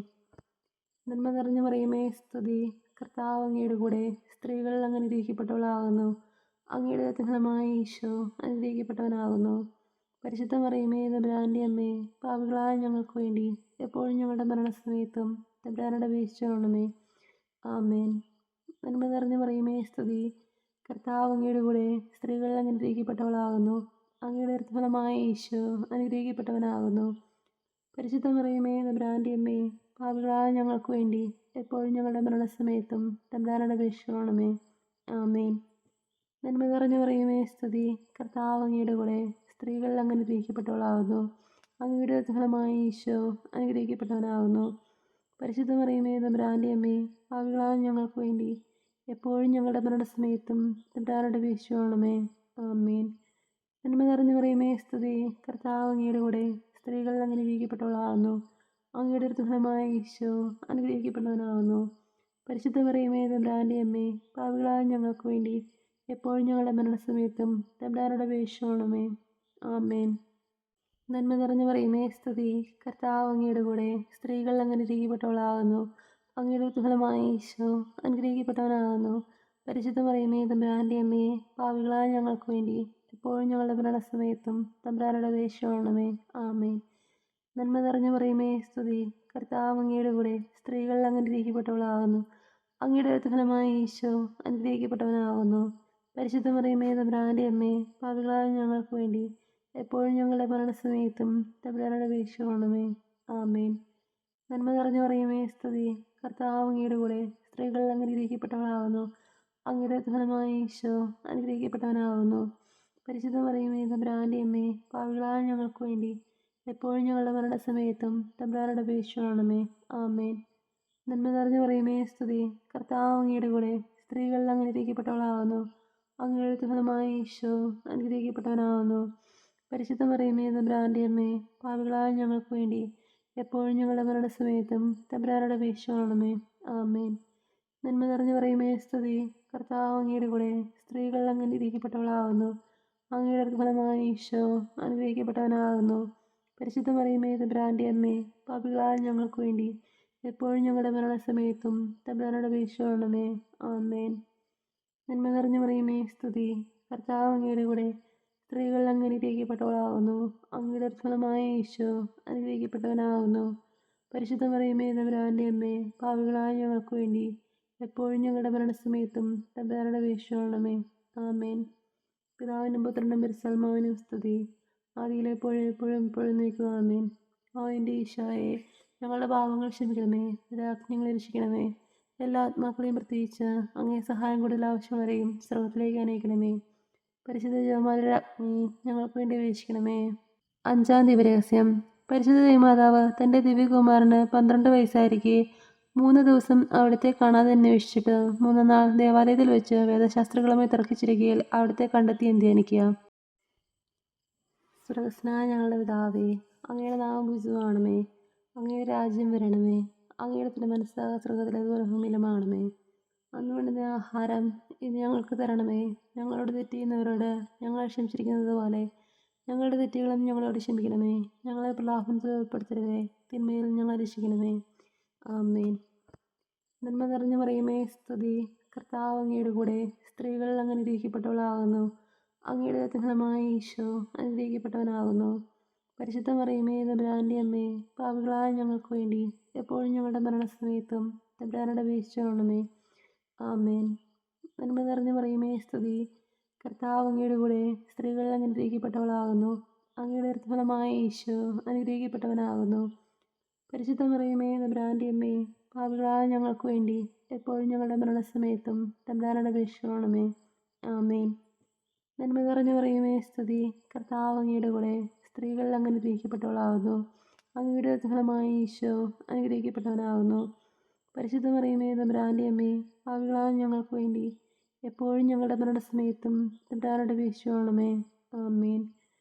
നന്മ നിറഞ്ഞു മറിയമേ, സ്തുതി. കർത്താവ് അങ്ങയുടെ കൂടെ, സ്ത്രീകൾ അങ്ങ് അനുഗ്രഹിക്കപ്പെട്ടവളാകുന്നു. അങ്ങയുടെ ഫലമായ ഈശോ അനുഗ്രഹിക്കപ്പെട്ടവനാകുന്നു. പരിശുദ്ധ മറിയമേ, തമ്പുരാൻ്റെ അമ്മേ, പാപികളായ ഞങ്ങൾക്ക് വേണ്ടി എപ്പോഴും ഞങ്ങളുടെ മരണസമയത്തും തമ്പുരാനോട് അപേക്ഷിച്ചുകൊള്ളണമേ. ആമേൻ. നന്മ നിറഞ്ഞു മറിയമേ, സ്തുതി. കർത്താവ് അങ്ങയുടെ കൂടെ സ്ത്രീകൾ അനുഗ്രഹിക്കപ്പെട്ടവളാകുന്നു. അങ്ങയുടെ ഫലമായ ഈശോ അനുഗ്രഹിക്കപ്പെട്ടവനാകുന്നു. പരിശുദ്ധ മറിയമേ തമ്പുരാന്റെ അമ്മേ, പാപികളായ ഞങ്ങൾക്ക് വേണ്ടി എപ്പോഴും ഞങ്ങളുടെ മരണസമയത്തും തമ്പുരാനോട് അപേക്ഷിക്കണമേ. ആമേൻ. നന്മ നിറഞ്ഞ മറിയമേ സ്തുതി. കർത്താവ് അങ്ങയുടെ കൂടെ സ്ത്രീകൾ അനുഗ്രഹിക്കപ്പെട്ടവളാകുന്നു. അങ്ങയുടെ ഫലമായ ഈശോ അനുഗ്രഹിക്കപ്പെട്ടവനാകുന്നു. പരിശുദ്ധ മറിയമേ തമ്പുരാന്റെ അമ്മേ, പാപികളായ ഞങ്ങൾക്ക് വേണ്ടി എപ്പോഴും ഞങ്ങളുടെ മരണസമയത്തും തമ്പുരാനോട് അപേക്ഷിക്കണമേ. ആമേൻ. നന്മ നിറഞ്ഞ മറിയമേ സ്തുതി. കർത്താവ് അങ്ങയുടെ കൂടെ സ്ത്രീകൾ അനുഗ്രഹിക്കപ്പെട്ടവളാകുന്നു. അങ്ങയുടെ ഫലമായ ഈശോ അനുഗ്രഹിക്കപ്പെട്ടവനാകുന്നു. പരിശുദ്ധ മറിയമേ തമ്പുരാന്റെ അമ്മേ, പാപികളായ ഞങ്ങൾക്ക് വേണ്ടി എപ്പോഴും ഞങ്ങളുടെ മരണസമയത്തും തമ്പുരാനോട് അപേക്ഷിക്കണമേ. ആമേൻ. നന്മ നിറഞ്ഞ മറിയമേ സ്തുതി. കർത്താവ് അങ്ങയുടെ കൂടെ സ്ത്രീകൾ അനുഗ്രഹിക്കപ്പെട്ടവളാകുന്നു. അങ്ങയുടെ ഫലമായ ഈശോ അനുഗ്രഹിക്കപ്പെട്ടവനാകുന്നു. പരിശുദ്ധ മറിയമേ തമ്പുരാന്റെ അമ്മേ, പാപികളായ ഞങ്ങൾക്ക് വേണ്ടി എപ്പോഴും ഞങ്ങളുടെ മരണസമയത്തും തമ്പുരാനോട് അപേക്ഷിക്കണമേ. ആമേൻ. നന്മ നിറഞ്ഞ മറിയമേ സ്തുതി. കർത്താവ് അങ്ങയുടെ കൂടെ സ്ത്രീകൾ അനുഗ്രഹിക്കപ്പെട്ടവളാകുന്നു. അങ്ങയുടെ ഫലമായ ഈശോ അനുഗ്രഹിക്കപ്പെട്ടവനാകുന്നു. പരിശുദ്ധ മറിയമേ തമ്പുരാന്റെ അമ്മേ, പാപികളായ ഞങ്ങൾക്ക് വേണ്ടി എപ്പോഴും ഞങ്ങളുടെ മരണസമയത്തും തമ്പുരാനോട് അപേക്ഷിക്കണമേ. ആമേൻ. നന്മ നിറഞ്ഞ മറിയമേ സ്തുതി. കർത്താവ് അങ്ങയുടെ കൂടെ സ്ത്രീകൾ അനുഗ്രഹിക്കപ്പെട്ടവളാകുന്നു. അങ്ങയുടെ ഫലമായ ഈശോ അനുഗ്രഹിക്കപ്പെട്ടവനാകുന്നു. പരിശുദ്ധ മറിയമേ തമ്പുരാന്റെ അമ്മേ, പാപികളായ ഞങ്ങൾക്ക് വേണ്ടി എപ്പോഴും ഞങ്ങളുടെ മരണസമയത്തും തമ്പുരാനോട് അപേക്ഷിക്കണമേ. ആമേൻ. നന്മ നിറഞ്ഞ മറിയമേ സ്തുതി. കർത്താവ് അങ്ങയുടെ കൂടെ സ്ത്രീകൾ അനുഗ്രഹിക്കപ്പെട്ടവളാകുന്നു. അങ്ങയുടെ ഫലമായ ഈശോ അനുഗ്രഹിക്കപ്പെട്ടവനാകുന്നു. പരിശുദ്ധ മറിയമേ തമ്പുരാന്റെ അമ്മേ, പാപികളായ ഞങ്ങൾക്ക് വേണ്ടി എപ്പോഴും ഞങ്ങളുടെ മരണസമയത്തും തമ്പുരാനോട് അപേക്ഷിക്കണമേ. ആമേൻ. നന്മ നിറഞ്ഞ മറിയമേ സ്തുതി. കർത്താവ് അങ്ങയുടെ കൂടെ സ്ത്രീകൾ അനുഗ്രഹിക്കപ്പെട്ടവളാകുന്നു. അങ്ങയുടെ ഫലമായ ഈശോ അനുഗ്രഹിക്കപ്പെട്ടവനാകുന്നു. പരിശുദ്ധ മറിയമേ തമ്പുരാന്റെ അമ്മേ, പാപികളായ ഞങ്ങൾക്ക് വേണ്ടി എപ്പോഴും ഞങ്ങളുടെ മരണസമയത്തും തമ്പുരാനോട് അപേക്ഷിക്കണമേ. ആമേൻ. നന്മ നിറഞ്ഞ മറിയമേ സ്തുതി. കർത്താവ് അങ്ങയുടെ കൂടെ സ്ത്രീകൾ അനുഗ്രഹിക്കപ്പെട്ടവളാകുന്നു. അങ്ങയുടെ ഫലമായ ഈശോ അനുഗ്രഹിക്കപ്പെട്ടവനാകുന്നു. പരിശുദ്ധ മറിയമേ തമ്പുരാന്റെ അമ്മേ, പാപികളായ ഞങ്ങൾക്ക് വേണ്ടി എപ്പോഴും ഞങ്ങളുടെ മരണസമയത്തും തമ്പുരാനോട് അപേക്ഷിക്കണമേ. ആമേൻ. പിതാവിനും പുത്രനും പരിശുദ്ധാത്മാവിനും സ്തുതി. ആദിയിലെപ്പോഴും എപ്പോഴും എപ്പോഴും നീക്കുക. ആമേൻ. ഓ എൻ്റെ ഈശോയെ, ഞങ്ങളുടെ പാപങ്ങൾ ക്ഷമിക്കണമേ, രാജ്ഞങ്ങളെ രക്ഷിക്കണമേ. എല്ലാ ആത്മാക്കളെയും പ്രത്യേകിച്ച് അങ്ങേ സഹായം കൂടുതൽ ആവശ്യമുള്ളവരെയും സ്വർഗത്തിലേക്ക് അനയിക്കണമേ. പരിശുദ്ധ ജപമാലയുടെ അഗ്നി ഞങ്ങൾക്ക് വേണ്ടി അപേക്ഷിക്കണമേ. 5-ാം ദിവരഹസ്യം. പരിശുദ്ധ ദേവമാതാവ് തൻ്റെ ദിവ്യകുമാരന് 12 വയസ്സായിരിക്കെ 3 ദിവസം അവിടുത്തെ കാണാതെ അന്വേഷിച്ചിട്ട് 3-ാം നാൾ ദേവാലയത്തിൽ വെച്ച് വേദശാസ്ത്രങ്ങളുമായി തർക്കിച്ചിരിക്കയിൽ അവിടുത്തെ കണ്ടെത്തി ധ്യാനിക്കുക. സ്വർഗസ്നായ ഞങ്ങളുടെ പിതാവേ, അങ്ങയുടെ നാമം പൂജിതമാകണമേ. അങ്ങയുടെ രാജ്യം വരണമേ. അങ്ങയുടെ തിരുമനസ്സ് സ്വർഗത്തിലേതുപോലെ ഭൂമിയിലുമാകണമേ. അന്ന് വേണ്ടുന്ന ആഹാരം ഇന്ന് ഞങ്ങൾക്ക് തരണമേ. ഞങ്ങളോട് തെറ്റ് ചെയ്യുന്നവരോട് ഞങ്ങൾ ക്ഷമിച്ചിരിക്കുന്നത് പോലെ ഞങ്ങളുടെ തെറ്റുകളും ഞങ്ങളോട് ക്ഷമിക്കണമേ. ഞങ്ങളെ പ്രലോഭനത്തിൽ ഉൾപ്പെടുത്തരുതേ, തിന്മയിൽ ഞങ്ങളെ രക്ഷിക്കണമേ. ആമേൻ. നന്മ നിറഞ്ഞ മറിയമേ സ്തുതി. കർത്താവ് അങ്ങയുടെ കൂടെ സ്ത്രീകൾ അനുഗ്രഹിക്കപ്പെട്ടവളാകുന്നു. അങ്ങയുടെ ഫലമായ ഈശോ അനുഗ്രഹിക്കപ്പെട്ടവനാകുന്നു. പരിശുദ്ധ മറിയമേ തമ്പുരാന്റെ അമ്മേ, പാപികളായ ഞങ്ങൾക്ക് വേണ്ടി എപ്പോഴും ഞങ്ങളുടെ മരണസമയത്തും തമ്പുരാനോട് അപേക്ഷിക്കണമേ. ആമേൻ. നന്മ നിറഞ്ഞ മറിയമേ സ്തുതി. കർത്താവ് അങ്ങയുടെ കൂടെ സ്ത്രീകൾ അനുഗ്രഹിക്കപ്പെട്ടവളാകുന്നു. അങ്ങയുടെ ഫലമായ ഈശോ അനുഗ്രഹിക്കപ്പെട്ടവനാകുന്നു. പരിശുദ്ധ മറിയമേ തമ്പുരാന്റെ അമ്മേ, പാപികളായ ഞങ്ങൾക്ക് വേണ്ടി എപ്പോഴും ഞങ്ങളുടെ മരണസമയത്തും തമ്പുരാനോട് അപേക്ഷിക്കണമേ. ആമേൻ. നന്മ നിറഞ്ഞ മറിയമേ സ്തുതി. കർത്താവ് അങ്ങയുടെ കൂടെ സ്ത്രീകൾ അനുഗ്രഹിക്കപ്പെട്ടവളാകുന്നു. അങ്ങയുടെ ഫലമായ ഈശോ അനുഗ്രഹിക്കപ്പെട്ടവനാകുന്നു. പരിശുദ്ധ മറിയമേ തമ്പുരാന്റെ അമ്മേ, പാപികളായ ഞങ്ങൾക്ക് വേണ്ടി എപ്പോഴും ഞങ്ങളുടെ മരണസമയത്തും തമ്പുരാനോട് അപേക്ഷിക്കണമേ. ആമേൻ.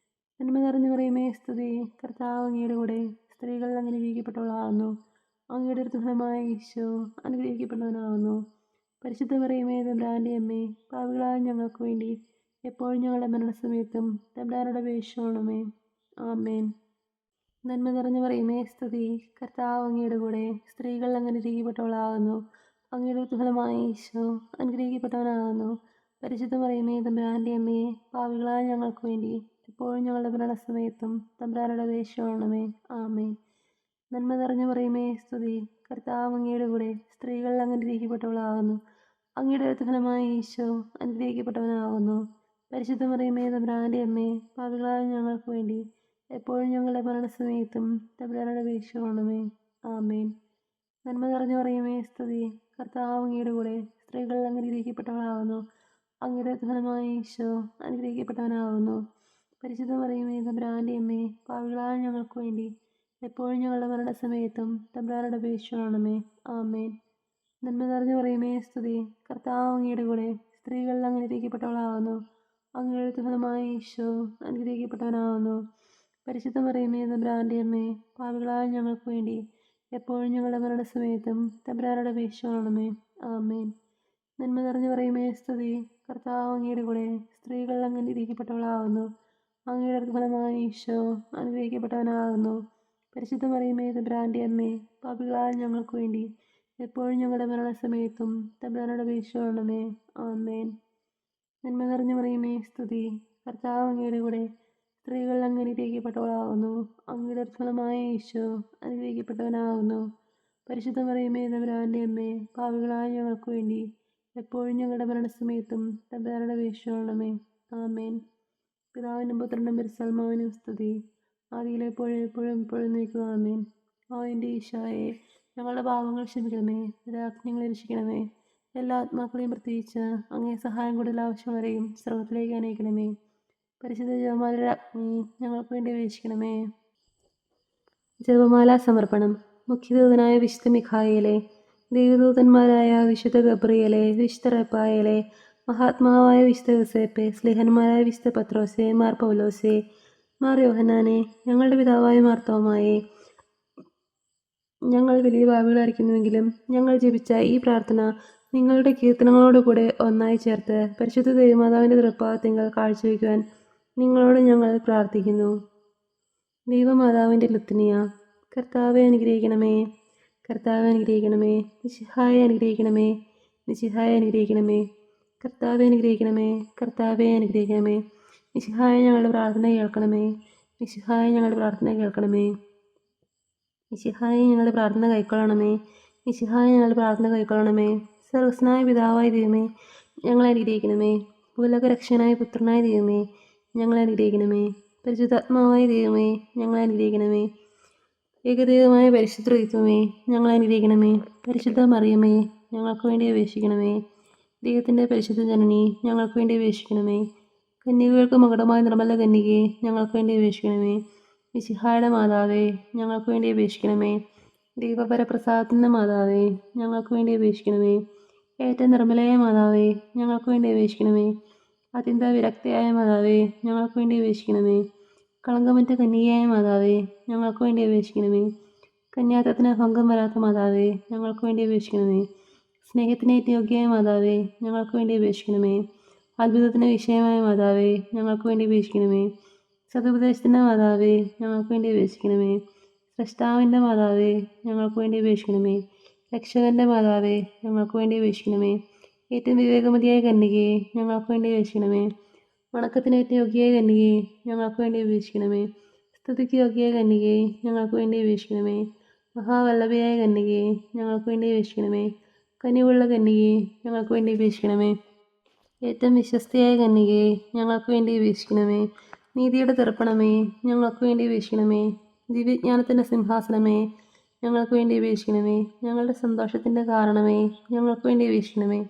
നന്മ നിറഞ്ഞ മറിയമേ സ്തുതി. കർത്താവ് അങ്ങയുടെ കൂടെ സ്ത്രീകൾ അനുഗ്രഹിക്കപ്പെട്ടവളാകുന്നു. അങ്ങയുടെ ഫലമായ ഈശോ അനുഗ്രഹിക്കപ്പെട്ടവനാകുന്നു. പരിശുദ്ധ മറിയമേ തമ്പുരാന്റെ അമ്മേ, പാപികളായ ഞങ്ങൾക്ക് വേണ്ടി എപ്പോഴും ഞങ്ങളുടെ മരണസമയത്തും തമ്പുരാനോട് അപേക്ഷിക്കണമേ. ആമേൻ. നന്മ നിറഞ്ഞ മറിയമേ സ്തുതി. കർത്താവ് അങ്ങയുടെ കൂടെ സ്ത്രീകൾ അനുഗ്രഹിക്കപ്പെട്ടവളാകുന്നു. അങ്ങയുടെ ഫലമായ ഈശോ അനുഗ്രഹിക്കപ്പെട്ടവനാകുന്നു. പരിശുദ്ധ മറിയമേ തമ്പുരാന്റെ അമ്മേ, പാപികളായ ഞങ്ങൾക്ക് വേണ്ടി എപ്പോഴും ഞങ്ങളുടെ മരണസമയത്തും തമ്പുരാനോട് അപേക്ഷിക്കണമേ. ആമേൻ. നന്മ നിറഞ്ഞ മറിയമേ സ്തുതി. കർത്താവ് അങ്ങയുടെ കൂടെ സ്ത്രീകൾ അനുഗ്രഹിക്കപ്പെട്ടവളാകുന്നു. അങ്ങയുടെ ഫലമായി ഈശോ അനുഗ്രഹിക്കപ്പെട്ടവനാകുന്നു. പരിശുദ്ധ മറിയമേ തമ്പുരാന്റെ അമ്മേ, പാപികളായ ഞങ്ങൾക്ക് വേണ്ടി എപ്പോഴും ഞങ്ങളുടെ മരണസമയത്തും തമ്പുരാനോട് അപേക്ഷിക്കണമേ. ആമേൻ. നന്മ നിറഞ്ഞു പറയുമേ സ്തുതി. കർത്താവ് അങ്ങയുടെ കൂടെ സ്ത്രീകൾ അനുഗ്രഹിക്കപ്പെട്ടവളാകുന്നു. അങ്ങയുടെ ഫലമായി ഈശോ അനുഗ്രഹിക്കപ്പെട്ടവനാകുന്നു. പരിശുദ്ധ മറിയമേ തമ്പുരാന്റെ അമ്മേ, പാപികളായ ഞങ്ങൾക്ക് വേണ്ടി എപ്പോഴും ഞങ്ങളുടെ മരണസമയത്തും തമ്പുരാനോട് അപേക്ഷിക്കണമേ. ആമേൻ. നന്മ നിറഞ്ഞു പറയുമേ സ്തുതി. കർത്താവ് അങ്ങയുടെ കൂടെ സ്ത്രീകൾ അനുഗ്രഹിക്കപ്പെട്ടവളാകുന്നു. അങ്ങയുടെ ഫലമായി ഈശോ അനുഗ്രഹിക്കപ്പെട്ടവനാകുന്നു. പരിശുദ്ധ മറിയമേ തമ്പുരാന്റെ അമ്മേ, പാപികളായ ഞങ്ങൾക്ക് വേണ്ടി എപ്പോഴും ഞങ്ങളുടെ മരണസമയത്തും തമ്പുരാനോട് അപേക്ഷിക്കണമേ. ആമേൻ. നന്മ നിറഞ്ഞു പറയുമേ സ്തുതി. കർത്താവ് അങ്ങയുടെ കൂടെ സ്ത്രീകൾ അനുഗ്രഹിക്കപ്പെട്ടവളാകുന്നു. അങ്ങയുടെ ഫലമായി ഈശോ അനുഗ്രഹിക്കപ്പെട്ടവനാകുന്നു. പരിശുദ്ധ മറിയമേ തമ്പുരാന്റെ അമ്മേ, പാപികളായ ഞങ്ങൾക്ക് വേണ്ടി എപ്പോഴും ഞങ്ങളുടെ മരണസമയത്തും തമ്പുരാനോട് അപേക്ഷിക്കണമേ. ആമേൻ. നന്മ നിറഞ്ഞു പറയുമേ സ്തുതി. കർത്താവ് അങ്ങയുടെ കൂടെ സ്ത്രീകൾ അനുഗ്രഹിക്കപ്പെട്ടവളാകുന്നു. അങ്ങയുടെ ഫലമായ ഈശോ അനുഗ്രഹിക്കപ്പെട്ടവനാകുന്നു. പരിശുദ്ധ മറിയമേ തമ്പുരാന്റെ അമ്മേ, പാപികളായ ഞങ്ങൾക്ക് വേണ്ടി എപ്പോഴും ഞങ്ങളുടെ മരണസമയത്തും തമ്പുരാനോട് അപേക്ഷിക്കണമേ. ആമേൻ. പിതാവിനും പുത്രനും പരിശുദ്ധാത്മാവിനും സ്തുതി. ആദിയിലെപ്പോഴും എപ്പോഴും എപ്പോഴും നീക്കുക. ആമേൻ. ഓ എൻ്റെ ഈശോയെ, ഞങ്ങളുടെ പാപങ്ങൾ ക്ഷമിക്കണമേ, രാജ്ഞങ്ങളെ രക്ഷിക്കണമേ. എല്ലാ ആത്മാക്കളെയും പ്രത്യേകിച്ച് അങ്ങേ സഹായം കൂടുതൽ ആവശ്യമുള്ളവരെയും സ്രോതത്തിലേക്ക് അനയിക്കണമേ. പരിശുദ്ധ ജപമാല അഗ്നി ഞങ്ങൾക്ക് വേണ്ടി അപേക്ഷിക്കണമേ. ജപമാല സമർപ്പണം. മുഖ്യദൂതനായ വിശുദ്ധ മിഖായേലെ, ദൈവദൂതന്മാരായ വിശുദ്ധ ഗബ്രിയേലെ, വിശുദ്ധ റഫായേലെ, മഹാത്മാവായ വിശുദ്ധ യോസേപ്പെ, സ്ലിഹന്മാരായ വിശുദ്ധ പത്രോസെ, മാർ പൗലോസെ, മാർ യോഹന്നാനെ, ഞങ്ങളുടെ പിതാവായ മാർത്തോമായെ, ഞങ്ങൾ വലിയ പാപികളായിരിക്കുന്നുവെങ്കിലും ഞങ്ങൾ ജപിച്ച ഈ പ്രാർത്ഥന നിങ്ങളുടെ കീർത്തനങ്ങളോടുകൂടെ ഒന്നായി ചേർത്ത് പരിശുദ്ധ ദൈവമാതാവിൻ്റെ തൃപ്പാദത്തിങ്കൽ കാഴ്ചവെക്കുവാൻ നിങ്ങളോട് ഞങ്ങൾ പ്രാർത്ഥിക്കുന്നു. ദൈവമാതാവിൻ്റെ ലുത്തിനിയ. കർത്താവെ അനുഗ്രഹിക്കണമേ, കർത്താവെ അനുഗ്രഹിക്കണമേ. മിശിഹായെ അനുഗ്രഹിക്കണമേ, മിശിഹായെ അനുഗ്രഹിക്കണമേ. കർത്താവെ അനുഗ്രഹിക്കണമേ, കർത്താവെ അനുഗ്രഹിക്കണമേ. മിശിഹായെ ഞങ്ങളുടെ പ്രാർത്ഥന കേൾക്കണമേ, മിശിഹായെ ഞങ്ങളുടെ പ്രാർത്ഥന കേൾക്കണമേ. മിശിഹായെ ഞങ്ങളുടെ പ്രാർത്ഥന കൈക്കൊള്ളണമേ, മിശിഹായെ ഞങ്ങളുടെ പ്രാർത്ഥന കൈക്കൊള്ളണമേ. സർവസ്നായ പിതാവായ ദൈവമേ, ഞങ്ങളെ അനുഗ്രഹിക്കണമേ. ഭൂലോകരക്ഷകനായ പുത്രനായ ദൈവമേ, ഞങ്ങളെ അനുഗ്രഹിക്കണമേ. പരിശുദ്ധാത്മാവായ ദൈവമേ, ഞങ്ങളെ അനുഗ്രഹിക്കണമേ. ഏകദൈവമായ പരിശുദ്ധ ത്രിത്വമേ, ഞങ്ങളെ അനുഗ്രഹിക്കണമേ. പരിശുദ്ധ മറിയമേ, ഞങ്ങൾക്ക് വേണ്ടി അപേക്ഷിക്കണമേ. ദൈവത്തിൻ്റെ പരിശുദ്ധ ജനനി, ഞങ്ങൾക്ക് വേണ്ടി അപേക്ഷിക്കണമേ. കന്യകകൾക്ക് മകുടമായ നിർമ്മല കന്യകയെ, ഞങ്ങൾക്ക് വേണ്ടി അപേക്ഷിക്കണമേ. മിശിഹായുടെ മാതാവേ, ഞങ്ങൾക്ക് വേണ്ടി അപേക്ഷിക്കണമേ. ദൈവപരപ്രസാദത്തിൻ്റെ മാതാവേ, ഞങ്ങൾക്ക് വേണ്ടി അപേക്ഷിക്കണമേ. ഏറ്റവും നിർമ്മലയായ മാതാവേ, ഞങ്ങൾക്ക് വേണ്ടി അപേക്ഷിക്കണമേ. അത്യന്ത വിരക്തയായ മാതാവേ, ഞങ്ങൾക്ക് വേണ്ടി അപേക്ഷിക്കണമേ. കളങ്കമറ്റ കന്യകയായ മാതാവേ, ഞങ്ങൾക്ക് വേണ്ടി അപേക്ഷിക്കണമേ. കന്യാത്വത്തിന് ഭംഗം വരാത്ത മാതാവേ, ഞങ്ങൾക്ക് വേണ്ടി അപേക്ഷിക്കണമേ. സ്നേഹത്തിന് യോഗ്യയായ മാതാവേ, ഞങ്ങൾക്ക് വേണ്ടി അപേക്ഷിക്കണമേ. അത്ഭുതത്തിന് വിഷയമായ മാതാവേ, ഞങ്ങൾക്ക് വേണ്ടി അപേക്ഷിക്കണമേ. സതുപദേശത്തിൻ്റെ മാതാവേ, ഞങ്ങൾക്ക് വേണ്ടി അപേക്ഷിക്കണമേ. സ്രഷ്ടാവിൻ്റെ മാതാവേ, ഞങ്ങൾക്ക് വേണ്ടി അപേക്ഷിക്കണമേ. രക്ഷകൻ്റെ മാതാവേ, ഞങ്ങൾക്ക് വേണ്ടി അപേക്ഷിക്കണമേ. ഏറ്റവും വിവേകമതിയായ കന്യകയെ, ഞങ്ങൾക്ക് വേണ്ടി അപേക്ഷിക്കണമേ. വണക്കത്തിനേറ്റ യോഗ്യയായ കന്യകയെ, ഞങ്ങൾക്ക് വേണ്ടി അപേക്ഷിക്കണമേ. സ്തുതിക്ക് യോഗ്യയായ കന്യകയെ, ഞങ്ങൾക്ക് വേണ്ടി അപേക്ഷിക്കണമേ. മഹാവല്ലഭയായ കന്യകയെ, ഞങ്ങൾക്ക് വേണ്ടി അപേക്ഷിക്കണമേ. കനിവുള്ള കന്യകയെ, ഞങ്ങൾക്ക് വേണ്ടി അപേക്ഷിക്കണമേ. ഏറ്റവും വിശ്വസ്തയായ കന്യകയെ, ഞങ്ങൾക്ക് വേണ്ടി അപേക്ഷിക്കണമേ. നീതിയുടെ തർപ്പണമേ, ഞങ്ങൾക്ക് വേണ്ടി അപേക്ഷിക്കണമേ. ദിവ്യജ്ഞാനത്തിൻ്റെ സിംഹാസനമേ, ഞങ്ങൾക്ക് വേണ്ടി അപേക്ഷിക്കണമേ. ഞങ്ങളുടെ സന്തോഷത്തിൻ്റെ കാരണമേ, ഞങ്ങൾക്ക് വേണ്ടി അപേക്ഷിക്കണമേ.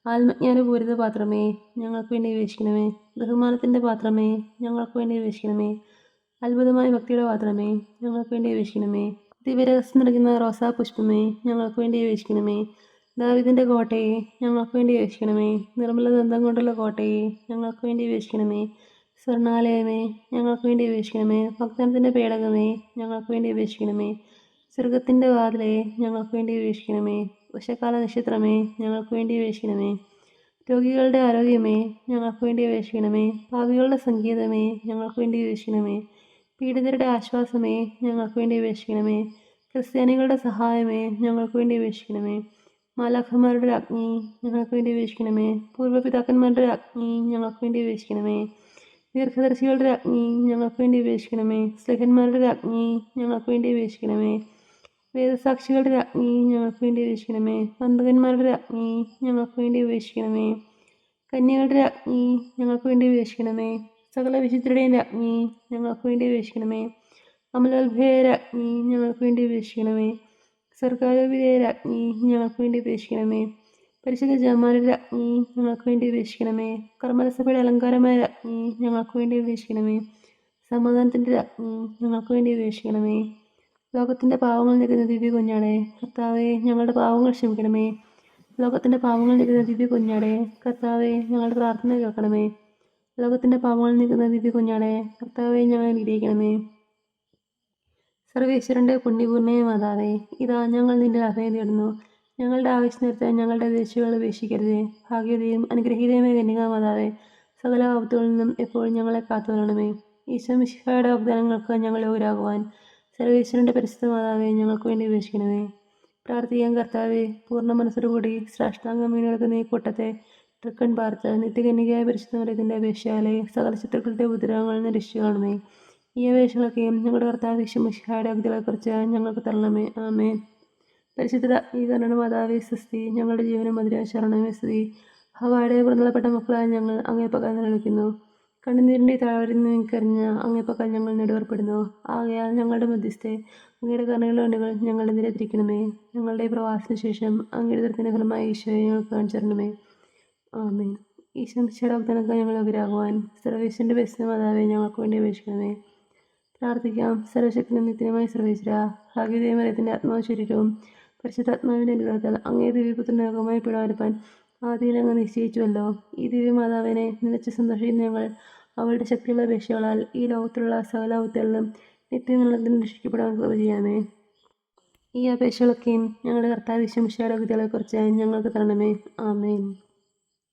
ആത്മജ്ഞാനപൂരിത പാത്രമേ, ഞങ്ങൾക്ക് വേണ്ടി അപേക്ഷിക്കണമേ. ബഹുമാനത്തിൻ്റെ പാത്രമേ, ഞങ്ങൾക്ക് വേണ്ടി അപേക്ഷിക്കണമേ. അത്ഭുതമായ ഭക്തിയുടെ പാത്രമേ, ഞങ്ങൾക്ക് വേണ്ടി അപേക്ഷിക്കണമേ. ദിവ്യരഹസ്യം നിറയ്ക്കുന്ന റോസാ പുഷ്പമേ, ഞങ്ങൾക്ക് വേണ്ടി അപേക്ഷിക്കണമേ. ദാവീദിൻ്റെ കോട്ടയെ, ഞങ്ങൾക്ക് വേണ്ടി അപേക്ഷിക്കണമേ. നിർമ്മല ദന്തം കൊണ്ടുള്ള കോട്ടയെ, ഞങ്ങൾക്ക് വേണ്ടി അപേക്ഷിക്കണമേ. സ്വർണാലയമേ, ഞങ്ങൾക്ക് വേണ്ടി അപേക്ഷിക്കണമേ. ഭക്തനത്തിൻ്റെ പേടകമേ, ഞങ്ങൾക്ക് വേണ്ടി അപേക്ഷിക്കണമേ. സ്വർഗത്തിൻ്റെ വാതിലെ, ഞങ്ങൾക്ക് വേണ്ടി അപേക്ഷിക്കണമേ. ഉഷക്കാല നക്ഷത്രമേ, ഞങ്ങൾക്ക് വേണ്ടി അപേക്ഷിക്കണമേ. രോഗികളുടെ ആരോഗ്യമേ, ഞങ്ങൾക്ക് വേണ്ടി അപേക്ഷിക്കണമേ. പാപികളുടെ സംഗീതമേ, ഞങ്ങൾക്ക് വേണ്ടി അപേക്ഷിക്കണമേ. പീഡിതരുടെ ആശ്വാസമേ, ഞങ്ങൾക്ക് വേണ്ടി അപേക്ഷിക്കണമേ. ക്രിസ്ത്യാനികളുടെ സഹായമേ, ഞങ്ങൾക്ക് വേണ്ടി അപേക്ഷിക്കണമേ. മാലാഖമാരുടെ അഗ്നി, ഞങ്ങൾക്ക് വേണ്ടി അപേക്ഷിക്കണമേ. പൂർവ്വപിതാക്കന്മാരുടെ അഗ്നി, ഞങ്ങൾക്ക് വേണ്ടി അപേക്ഷിക്കണമേ. ദീർഘദർശികളുടെ അഗ്നി, ഞങ്ങൾക്ക് വേണ്ടി അപേക്ഷിക്കണമേ. സ്ലിഹന്മാരുടെ അഗ്നി, ഞങ്ങൾക്ക് വേണ്ടി അപേക്ഷിക്കണമേ. വേദസാക്ഷികളുടെ രാജ്ഞി ഞങ്ങൾക്ക് വേണ്ടി അപേക്ഷിക്കണമേ. പന്തകന്മാരുടെ രാജ്ഞി ഞങ്ങൾക്ക് വേണ്ടി അപേക്ഷിക്കണമേ. കന്യകളുടെ രാജ്ഞി ഞങ്ങൾക്ക് വേണ്ടി അപേക്ഷിക്കണമേ. സകല വിശുദ്ധരുടെയും രാജ്ഞി ഞങ്ങൾക്ക് വേണ്ടി അപേക്ഷിക്കണമേ. അമലോത്ഭയ രാജ്ഞി ഞങ്ങൾക്ക് വേണ്ടി അപേക്ഷിക്കണമേ. സർക്കാരോപിതയ രാജ്ഞി ഞങ്ങൾക്ക് വേണ്ടി അപേക്ഷിക്കണമേ. പരിശുദ്ധ ജമാരുടെ രാജ്ഞി ഞങ്ങൾക്ക് വേണ്ടി അപേക്ഷിക്കണമേ. കർമ്മലസഭയുടെ അലങ്കാരമായ രാജ്ഞി ഞങ്ങൾക്ക് വേണ്ടി അപേക്ഷിക്കണമേ. സമാധാനത്തിൻ്റെ രാജ്ഞി ഞങ്ങൾക്ക് വേണ്ടി അപേക്ഷിക്കണമേ. ലോകത്തിൻ്റെ പാവങ്ങൾ നിൽക്കുന്ന ദിവ്യ കുഞ്ഞാടെ കർത്താവെ ഞങ്ങളുടെ പാവങ്ങൾ ക്ഷമിക്കണമേ. ലോകത്തിൻ്റെ പാവങ്ങൾ നിൽക്കുന്ന ദിവ്യ കുഞ്ഞാടെ കർത്താവെ ഞങ്ങളുടെ പ്രാർത്ഥന കേൾക്കണമേ. ലോകത്തിൻ്റെ പാവങ്ങൾ നിൽക്കുന്ന ദിവ്യ കുഞ്ഞാടെ കർത്താവെ ഞങ്ങളെ അനുഗ്രഹിക്കണമേ. സർവേശ്വരൻ്റെ പുണ്യപൂർണ്ണയ മാതാവേ, ഇതാ ഞങ്ങൾ നിന്റെ അഭയം തേടുന്നു. ഞങ്ങളുടെ ആവശ്യം നിർത്താൻ ഞങ്ങളുടെ ദേശികളെ ഉപേക്ഷിക്കരുതേ. ഭാഗ്യതയും അനുഗ്രഹീതയുമായ കന്യകാമാതാവേ, സകല ആപത്തുകളിൽ നിന്നും എപ്പോഴും ഞങ്ങളെ കാത്തുകൊള്ളണമേ. ഈശോ മിശിഹായുടെ വാഗ്ദാനങ്ങൾക്ക് ഞങ്ങൾ യോഗ്യരാകുവാൻ സർവേശ്വരൻ്റെ പരിശുദ്ധ മാതാവേ ഞങ്ങൾക്ക് വേണ്ടി അപേക്ഷിക്കണമേ. പ്രാർത്ഥിക്കാൻ കർത്താവെ, പൂർണ്ണ മനസ്സോടുകൂടി സാഷ്ടാംഗം വീണെടുക്കുന്ന ഈ കൂട്ടത്തെ തൃക്കൺ പാർത്ത് നിത്യകന്യകയായ പരിശുദ്ധ മറിയത്തിൻ്റെ അപേക്ഷയാലെ സകല ശത്രുക്കളുടെ ഉപദ്രവങ്ങളിൽ നിന്ന് രക്ഷിച്ചു കാണണമേ. ഈ അപേക്ഷകളൊക്കെയും ഞങ്ങളുടെ കർത്താവ് ഈശോ മിശിഹായുടെ അഗതികളെക്കുറിച്ച് ഞങ്ങൾക്ക് തരണമേ. ആമേൻ. പരിശുദ്ധ ഈ മാതാവേ സ്വസ്തി. ഞങ്ങളുടെ ജീവനും മധുര ശരണമേ സ്തുതി. ഹവ്വായുടെ പുറന്തള്ളപ്പെട്ട മക്കളായ ഞങ്ങൾ അങ്ങേപ്പക്കാൽ നിലനിൽക്കുന്നു. കണ്ണുനീരിൻ്റെ താഴ്വരയിൽ നിൽക്കറിഞ്ഞ് അങ്ങേപ്പക്കാൽ ഞങ്ങൾ നെടുവേർപ്പെടുന്നു. ആകയാൽ ഞങ്ങളുടെ മധ്യസ്ഥെ അങ്ങയുടെ കരുണയുള്ള കണ്ണുകൾ ഞങ്ങളുടെ നേരെ തിരിക്കണമേ. ഞങ്ങളുടെ പ്രവാസത്തിന് ശേഷം അങ്ങയുടെ ദൃത്തിൻ്റെ ഫലമായി ഈശോയെ ഞങ്ങൾക്ക് കാണിച്ചു തരണമേ. ആമേൻ. ഈശോ മിശിഹായുടെ വാഗ്ദാനങ്ങൾക്ക് ഞങ്ങൾ യോഗ്യരാകുവാൻ സർവേശ്വരൻ്റെ പരിശുദ്ധ മാതാവേ ഞങ്ങൾക്ക് വേണ്ടി അപേക്ഷിക്കണമേ. പ്രാർത്ഥിക്കാം. സർവശക്തനും നിത്യനുമായ സർവേശ്വര, ഭാഗ്യതയും മറിയത്തിൻ്റെ ആത്മാവ് ശരീരവും പരിശുദ്ധാത്മാവിൻ്റെ അനുഗ്രഹത്താൽ അങ്ങേ ദിവ്യപുത്രൻ്റെ യോഗമായി പിടാവരുപ്പാൻ ആദ്യം അങ്ങ് നിശ്ചയിച്ചുവല്ലോ. ഈ ദിവ്യമാതാവിനെ നിലച്ച് സന്തോഷിക്കുന്ന ഞങ്ങൾ അവളുടെ ശക്തിയുള്ള അപേക്ഷകളാൽ ഈ ലോകത്തിലുള്ള സകല ഔത്തുകളിലും നിത്യനിലത്തിന് രക്ഷിക്കപ്പെടാൻ കൃപ ചെയ്യാമേ. ഈ അപേക്ഷകളൊക്കെയും ഞങ്ങളുടെ കർത്താവ് ഈശോ മിശിഹായുടെ വിദ്യകളെക്കുറിച്ച് ഞങ്ങൾക്ക് തരണമേ. ആമേൻ.